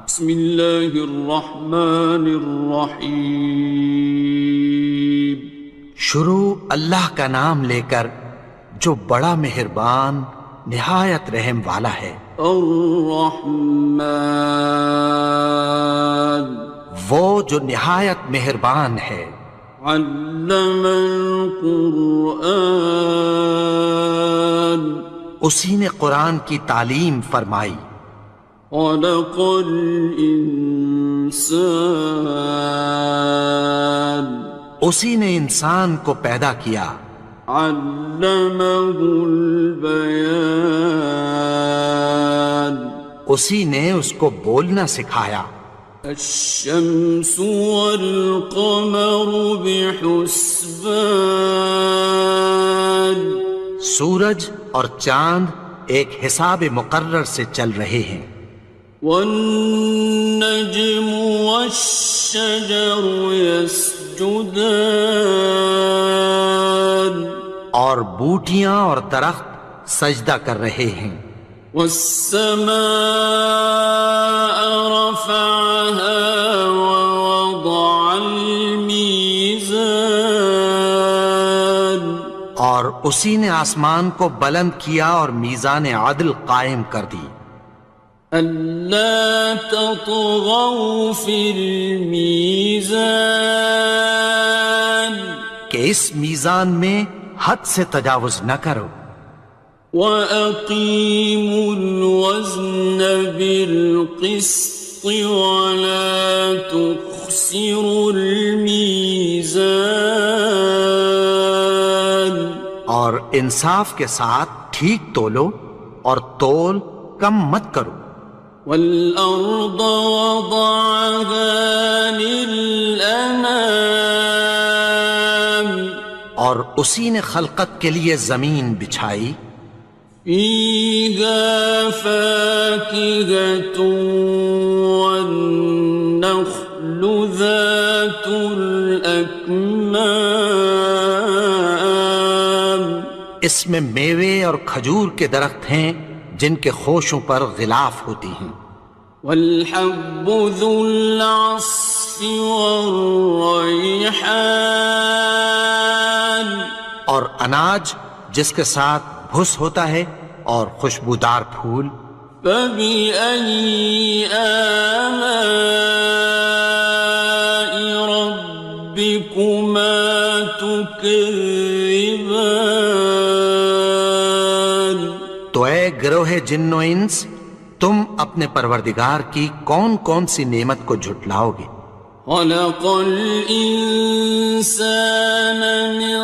بسم اللہ الرحمن الرحیم. شروع اللہ کا نام لے کر جو بڑا مہربان نہایت رحم والا ہے. الرحمن وہ جو نہایت مہربان ہے. علم القرآن اسی نے قرآن کی تعلیم فرمائی. خلق الانسان اسی نے انسان کو پیدا کیا. علمہ البیان اسی نے اس کو بولنا سکھایا. الشمس والقمر بحسبان سورج اور چاند ایک حساب مقرر سے چل رہے ہیں. والنجم والشجر يسجدان اور بوٹیاں اور درخت سجدہ کر رہے ہیں. والسماء رفعها ووضع الميزان اور اسی نے آسمان کو بلند کیا اور میزان عدل قائم کر دی. ألا تطغوا في الميزان کہ اس میزان میں حد سے تجاوز نہ کرو. وأقيموا الوزن بالقسط ولا تخسروا الميزان اور انصاف کے ساتھ ٹھیک تولو اور تول کم مت کرو. والأرض وضعها للأنام اور اسی نے خلقت کے لیے زمین بچھائی. فيها فاكهة والنخل ذات الأكمام اس میں میوے اور کھجور کے درخت ہیں جن کے خوشوں پر غلاف ہوتی ہیں. والحب ذو العصف والريحان اور اناج جس کے ساتھ بھس ہوتا ہے اور خوشبودار پھول. فبأي آلاء ربكما تكذبان تو اے گروہ جن و انس تم اپنے پروردگار کی کون کون سی نعمت کو جھٹلاؤ گے. خلق الإنسان من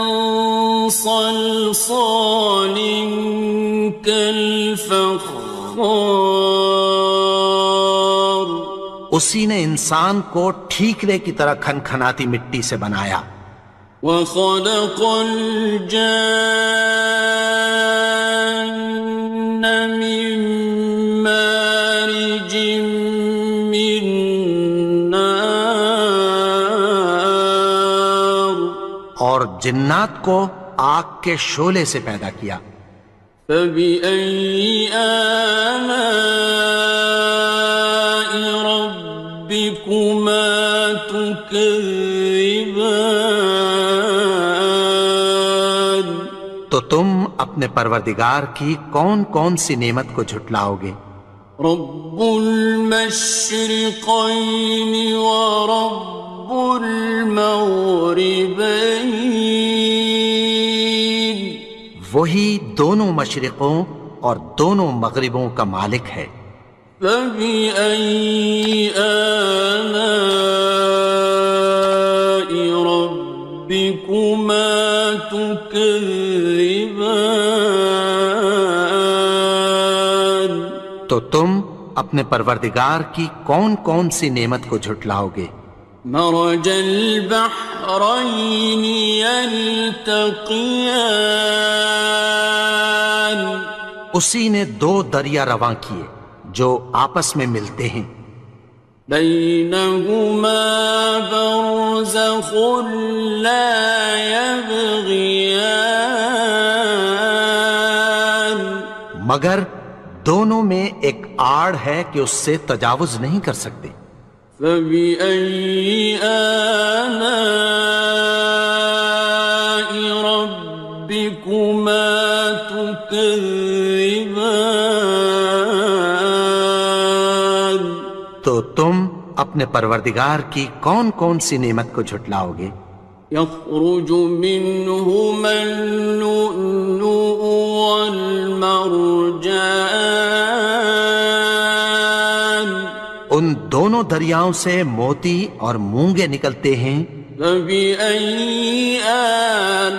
صلصال كالفخار اسی نے انسان کو ٹھیکرے کی طرح کھنکھناتی مٹی سے بنایا. وخلق الجان من مارج من نار اور جنات کو آگ کے شعلے سے پیدا کیا. فبأي آلاء ربكما تكذبان تو تم اپنے پروردگار کی کون کون سی نعمت کو جھٹلاؤ گے. رب المشرقين ورب المغربين وہی دونوں مشرقوں اور دونوں مغربوں کا مالک ہے. فبأي آلاء ربكما تكذبان تو تم اپنے پروردگار کی کون کون سی نعمت کو جھٹلاؤ گے. مرج البحرين يلتقيان اسی نے دو دریا رواں کیے جو آپس میں ملتے ہیں. بينهما برزخ لا يبغيان مگر دونوں میں ایک آڑ ہے کہ اس سے تجاوز نہیں کر سکتے۔ فبأي آلاء ربكما تكذبان؟ تو تم اپنے پروردگار کی کون کون سی نعمت کو جھٹلاؤ گے؟ يخرج منهما اللؤلؤ والمرجان ان دونوں دریاؤں سے موتی اور مونگے نکلتے ہیں۔ فبأي آلاء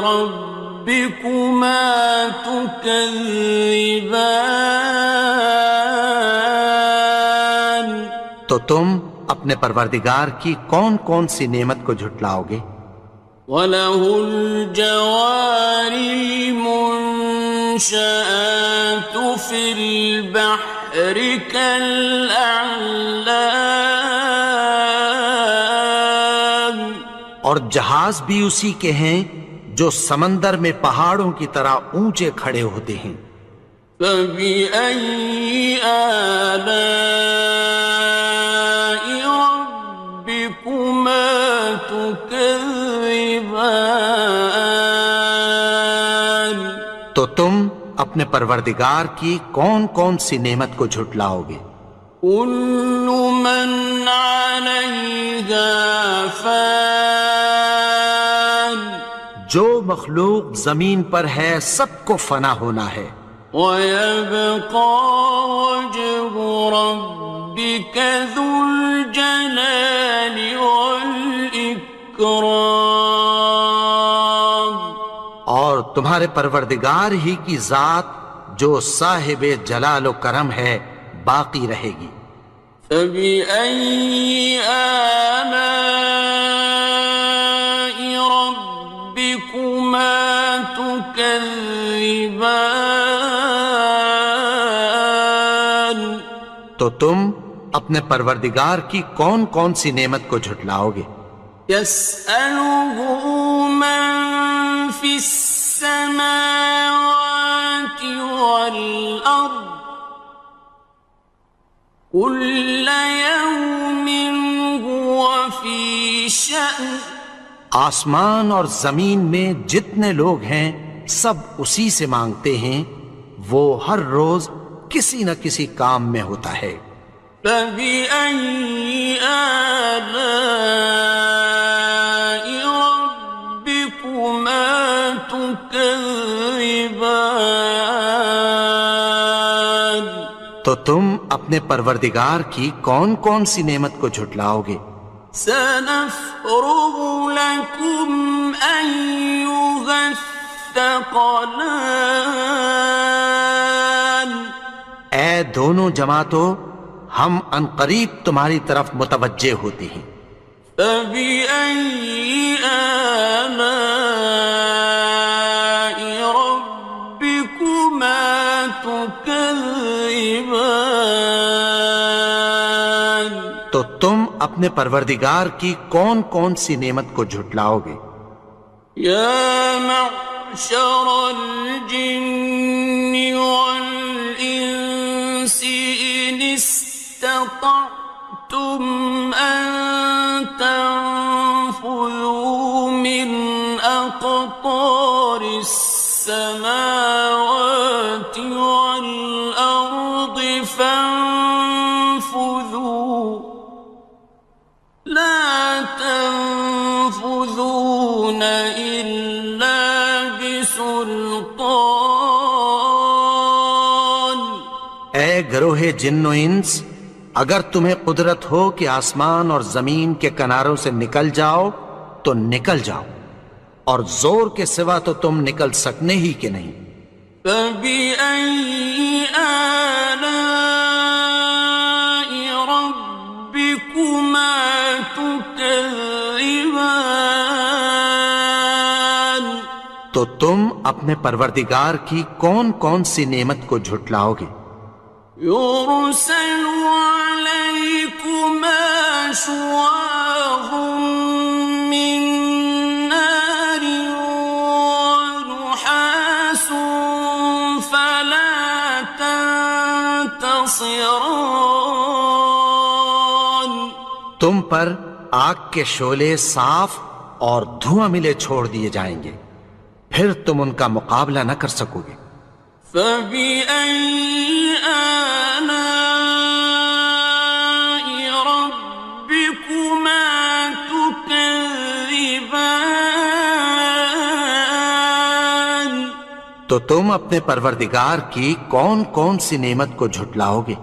ربكما تكذبان؟ تو تم اپنے پروردگار کی کون کون سی نعمت کو جھٹلاؤ گے؟ وَلَهُ الْجَوَارِ الْمُنشَآتُ فِي الْبَحْرِ كَالْأَعْلَامِ، اور جہاز بھی اسی کے ہیں جو سمندر میں پہاڑوں کی طرح اونچے کھڑے ہوتے ہیں۔ فَبِأَيِّ آلَاءِ رَبِّكُمَا تُكَذِّبَانِ؟ تو تم اپنے پروردگار کی کون کون سی نعمت کو جھٹلاؤ گے؟ كُلُّ مَنْ عَلَيْهَا فَانٍ، جو مخلوق زمین پر ہے سب کو فنا ہونا ہے۔ وَيَبْقَى وَجْهُ رَبِّكَ ذُو الْجَلَالِ وَالْإِكْرَامِ، اور تمہارے پروردگار ہی کی ذات جو صاحب جلال و کرم ہے باقی رہے گی۔ فَبِأَيِّ آلَاءِ رَبِّكُمَا تُكَذِّبَانِ؟ تو تم اپنے پروردگار کی کون کون سی نعمت کو جھٹلاؤ گے؟ يَسْأَلُهُ مَن فِي السَّمَاوَاتِ وَالْأَرْضِ كُلَّ يَوْمٍ هُوَ فِي شَأْنٍ، آسمان اور زمین میں جتنے لوگ ہیں سب اسی سے مانگتے ہیں، وہ ہر روز کسی نہ کسی کام میں ہوتا ہے۔ فَبِأَيِّ آلَاءِ رَبِّكُمَا تُكَذِّبَانِ؟ تو تم اپنے پروردگار کی کون کون سی نعمت کو جھٹلاؤ گے؟ سَنَفْرُغُ لَكُمْ أَيُّهَ الثَّقَلَانِ، اے دونوں جماعتوں، ہم عنقریب تمہاری طرف متوجہ ہوتے ہیں۔ فَبِأَيِّ آلَاءِ رَبِّكُمَا تُكَذِّبَانِ؟ تو تم اپنے پروردگار کی کون کون سی نعمت کو جھٹلاؤ گے؟ يَا مَعْشَرَ الْجِنِّ وَالْإِنسِ إِنِ اسْتَطَعْتُمْ أَن تَنفُذُوا مِنْ أَقْطَارِ السَّمَاوَاتِ وَالْأَرْضِ فَانفُذُوا لَا تَنفُذُونَ إِلَّا بِسُلْطَانٍ۔ اے گروہ جن و انس، اگر تمہیں قدرت ہو کہ آسمان اور زمین کے کناروں سے نکل جاؤ تو نکل جاؤ، اور زور کے سوا تو تم نکل سکنے ہی کہ نہیں۔ فَبِأَيِّ آلَاءِ رَبِّكُمَا تُكَذِّبَانِ؟ تو تم اپنے پروردگار کی کون کون سی نعمت کو جھٹلاؤ گے؟ يُرْسَلُ عَلَيْكُمَا شُوَاظٌ مِّن نَّارٍ وَنُحَاسٌ فَلَا خاسران. تم پر آگ کے شعلے صاف اور دھواں ملے چھوڑ دیے جائیں گے، پھر تم ان کا مقابلہ نہ کر سکو گے۔ فَبِأَيِّ آلَاءِ رَبِّكُمَا تُكَذِّبَانِ. تو تم اپنے پروردگار کی کون کون سی نعمت کو جھٹلاؤ گے؟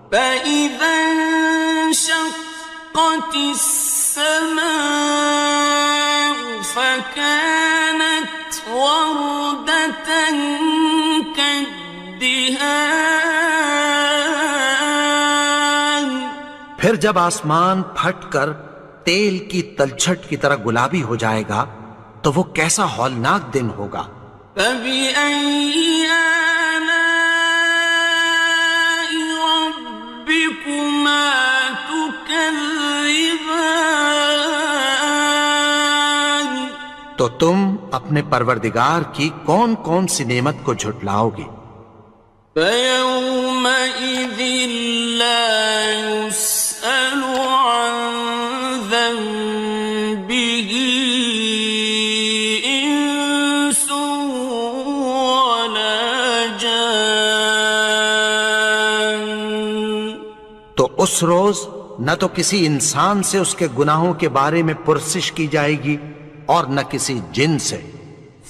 فَإِذَا انشَقَّتِ السَّمَاءُ فَكَانَتْ وَرْدَةً كَالدِّهَانِ. پھر جب آسمان پھٹ کر تیل کی تلچھٹ کی طرح گلابی ہو جائے گا تو وہ کیسا ہولناک دن ہوگا۔ فَبِأَيِّ آلَاءِ رَبِّكُمَا تُكَذِّبَانِ. تو تم اپنے پروردگار کی کون کون سی نعمت کو جھٹلاؤ گے؟ فَيَوْمَئِذٍ لَا يُسْأَلُ عَنْ ذَنبِهِ إِنسٌ وَلَا جَانٌ. تو اس روز نہ تو کسی انسان سے اس کے گناہوں کے بارے میں پرسش کی جائے گی اور نہ کسی جن سے۔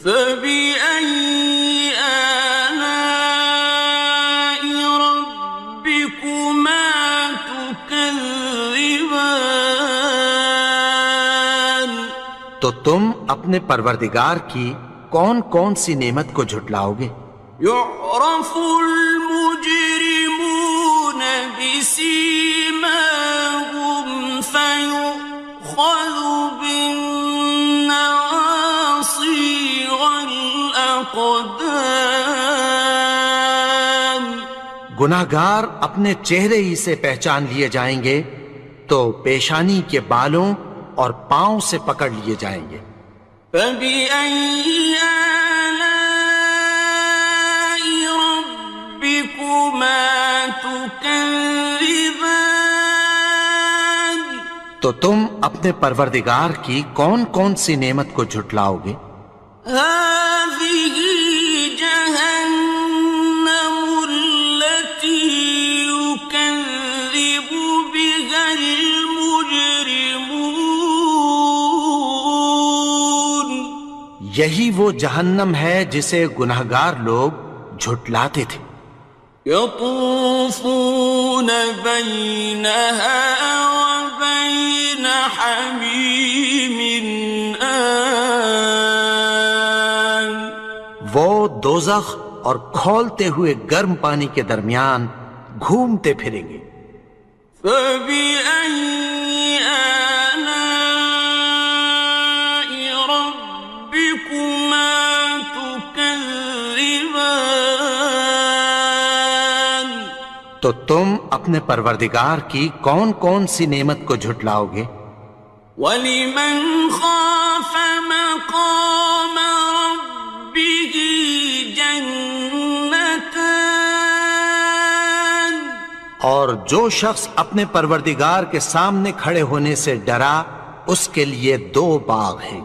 فَبِأَيِّ آلَاءِ رَبِّكُمَا تُكَذِّبَانِ. تو تم اپنے پروردگار کی کون کون سی نعمت کو جھٹلاؤ گے؟ يُعْرَفُ الْمُجْرِمُونَ بِسِيمَاهُمْ فَيُؤْخَذُ بِالنَّوَاصِي وَالْأَقْدَامِ. گناہگار اپنے چہرے ہی سے پہچان لیے جائیں گے تو پیشانی کے بالوں اور پاؤں سے پکڑ لیے جائیں گے۔ فَبِأَيِّ آلَاءِ رَبِّكُمَا تُكَذِّبَانِ. تو تم اپنے پروردگار کی کون کون سی نعمت کو جھٹلاؤ گے؟ هَٰذِهِ جَهَنَّمُ الَّتِي يُكَذِّبُ بِهَا الْمُجْرِمُونَ. یہی وہ جہنم ہے جسے گناہگار لوگ جھٹلاتے تھے۔ يَطُوفُونَ بَيْنَهَا وَبَيْنَ حَمِيمٍ آنٍ. وہ دوزخ اور کھولتے ہوئے گرم پانی کے درمیان گھومتے پھریں گے۔ فَبِأَيِّ آلَاءِ رَبِّكُمَا تُكَذِّبَانِ. تو تم اپنے پروردگار کی کون کون سی نعمت کو جھٹلاؤ گے؟ وَلِمَنْ خَافَ مَقَامَ رَبِّهِ جَنَّتَانِ. اور جو شخص اپنے پروردگار کے سامنے کھڑے ہونے سے ڈرا اس کے لیے 2 باغ ہیں۔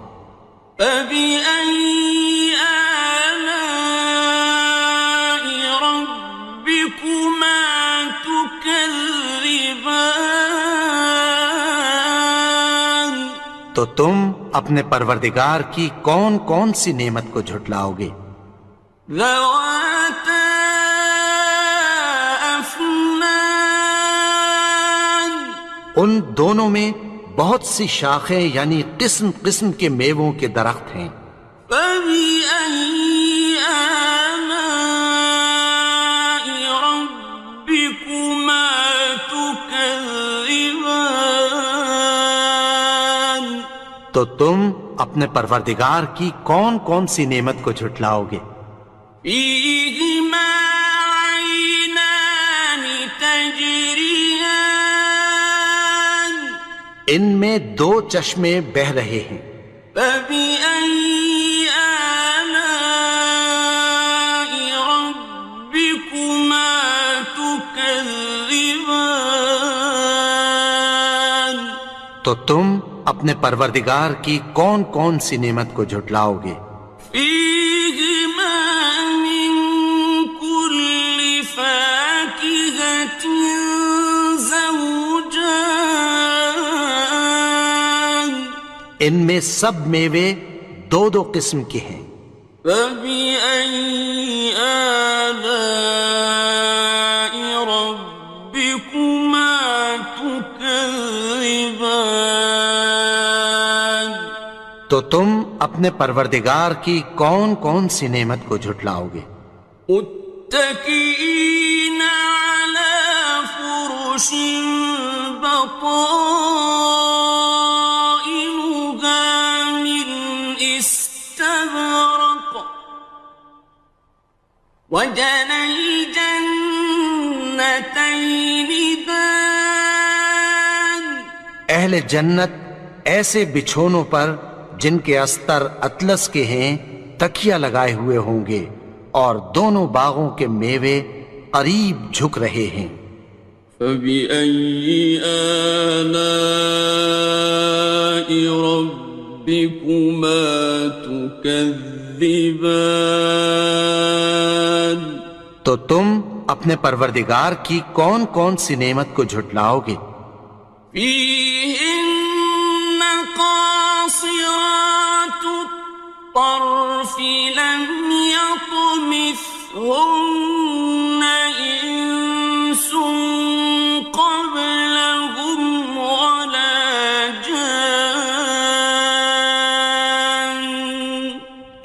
فَبِأَيِّ آلَاءِ رَبِّكُمَا تُكَذِّبَانِ. تو تم اپنے پروردگار کی کون کون سی نعمت کو جھٹلاؤ گے؟ ذَوَاتَا أَفْنَانٍ. ان دونوں میں بہت سی شاخیں یعنی قسم قسم کے میووں کے درخت ہیں۔ فَبِأَيِّ آلَاءِ رَبِّكُمَا تُكَذِّبَانِ. تو تم اپنے پروردگار کی کون کون سی نعمت کو جھٹلاؤ گے؟ فِيهِمَا عَيْنَانِ تَجْرِيَانِ. ان میں 2 چشمے بہہ رہے ہیں۔ فَبِأَيِّ آلَاءِ رَبِّكُمَا تُكَذِّبَانِ. تكذبان تو تم اپنے پروردگار کی کون کون سی نعمت کو جھٹلاؤ گے؟ فيهما من كل فاكهة زوجان ان میں سب میوے دو دو قسم کے ہیں، فبأي آلاء ربكما تكذبان تو تم اپنے پروردگار کی کون کون سی نعمت کو جھٹلاؤ گے؟ متكئين على فرش بطائنها من استبرق وجنى الجنتين دان اہل جنت ایسے بچھونوں پر جن کے استر اطلس کے ہیں تکیہ لگائے ہوئے ہوں گے، اور دونوں باغوں کے میوے قریب جھک رہے ہیں۔ فبأي آلاء ربكما تكذبان تو تم اپنے پروردگار کی کون کون سی نعمت کو جھٹلاؤ گے؟ فيهن قاصرات الطرف لم يطمثهن إنس قبلهم ولا جان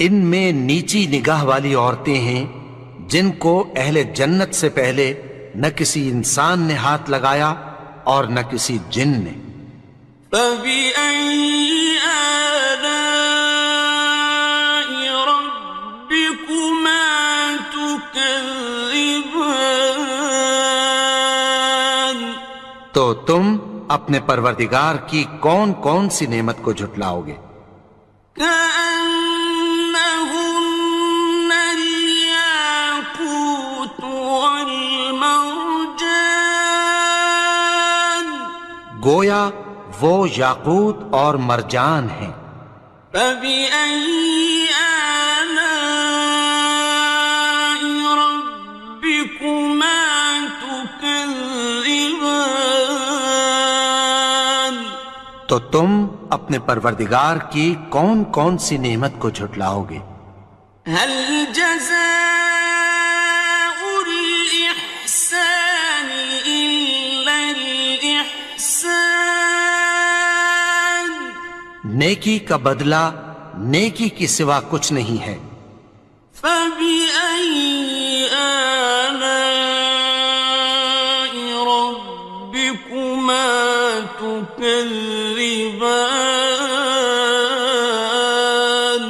ان میں نیچی نگاہ والی عورتیں ہیں جن کو اہل جنت سے پہلے نہ کسی انسان نے ہاتھ لگایا اور نہ کسی جن نے۔ فبأي آلاء ربكما تكذبان تو تم اپنے پروردگار کی کون کون سی نعمت کو جھٹلاؤ گے؟ كأنهن الياقوت والمرجان گویا وہ یاقوت اور مرجان ہیں۔ فبأي آلاء ربكما تكذبان تو تم اپنے پروردگار کی کون کون سی نعمت کو جھٹلاؤ گے؟ هل جزاء الإحسان إلا الإحسان نیکی کا بدلہ نیکی کی سوا کچھ نہیں ہے۔ فبأي آلاء ربكما تكذبان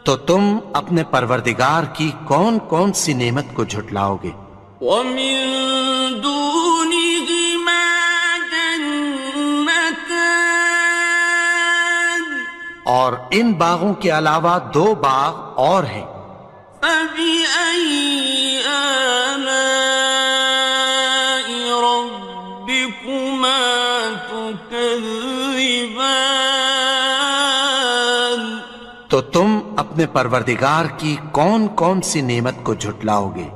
تو تم اپنے پروردگار کی کون کون سی نعمت کو جھٹلاؤ گے؟ ومن دونهما جنتان اور ان باغوں کے علاوہ دو باغ اور ہیں۔ فبأي آلاء ربكما تكذبان تو تم اپنے پروردگار کی کون کون سی نعمت کو جھٹلاؤ گے؟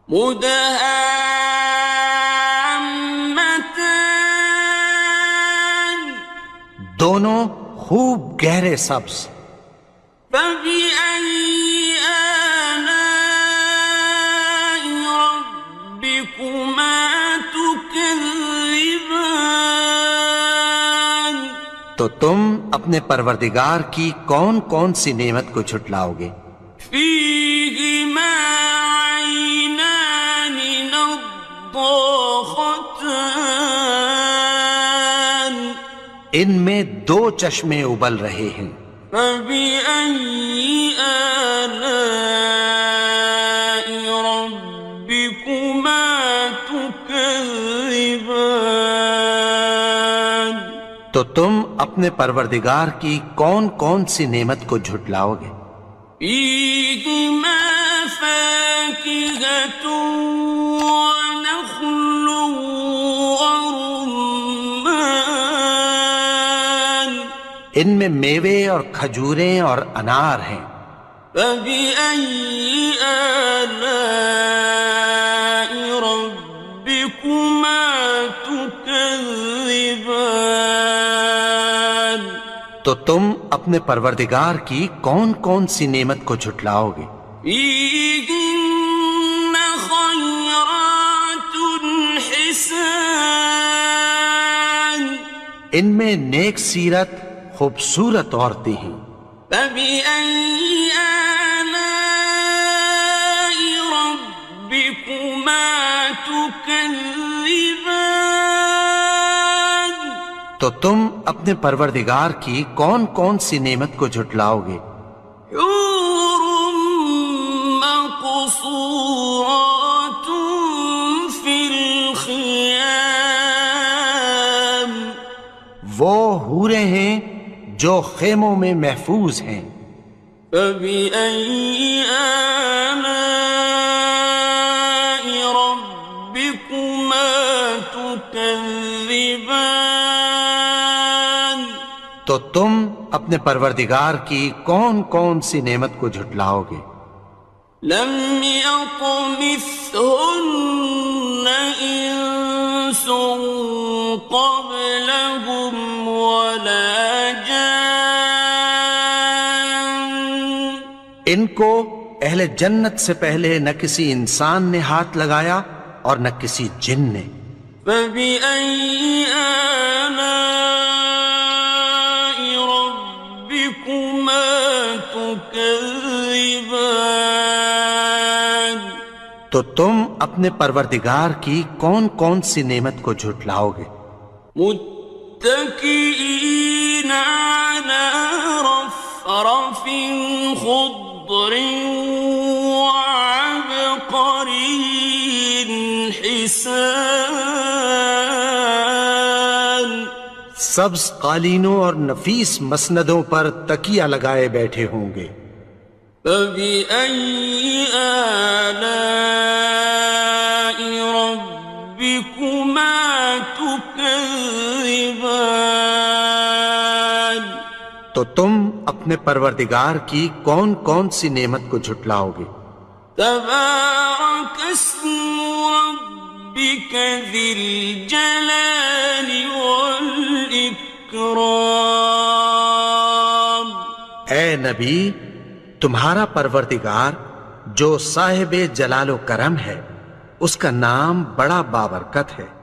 مدهامتان دونوں خوب گہرے سبز۔ فبأي آلاء ربكما تكذبان تو تم اپنے پروردگار کی کون کون سی نعمت کو جھٹلاؤ گے؟ فيهما عينان نضاختان ان میں دو چشمے ابل رہے ہیں۔ فبأي آلاء ربكما تكذبان تو تم اپنے پروردگار کی کون کون سی نعمت کو جھٹلاؤ گے؟ فيهما فاكهة ونخل ان میں میوے اور کھجوریں اور انار ہیں۔ فبأي آلاء ربكما تكذبان؟ تو تم اپنے پروردگار کی کون کون سی نعمت کو جھٹلاؤ گے؟ فيهن خيرات حسان، ان میں نیک سیرت خوبصورت عورتیں ہیں۔ فبأي آلاء ربكما تكذبان؟ تو تم اپنے پروردگار کی کون کون سی نعمت کو جھٹلاؤ گے؟ حور مقصورات في الخيام، وہ حوریں ہیں جو خیموں میں محفوظ ہیں۔ فبأي آلاء ربكما تكذبان؟ تو تم اپنے پروردگار کی کون کون سی نعمت کو جھٹلاؤ گے؟ لم يطمثهن إنس قبلهم ولا جان، ان کو اہل جنت سے پہلے نہ کسی انسان نے ہاتھ لگایا اور نہ کسی جن نے۔ فبأي آلاء ربكما تكذبان؟ تو تم اپنے پروردگار کی کون کون سی نعمت کو جھٹلاؤ گے؟ متكئين على رفرف خضر وعبقري حسان، سبز قالینوں اور نفیس مسندوں پر تکیہ لگائے بیٹھے ہوں گے۔ فبأي آلاء ربكما تكذبان؟ تو تم اپنے پروردگار کی کون کون سی نعمت کو جھٹلاؤ گے؟ تبارك اسم ربك ذي الجلال والإكرام۔ اے نبی، تمہارا پروردگار جو صاحب جلال و کرم ہے، اس کا نام بڑا بابرکت ہے۔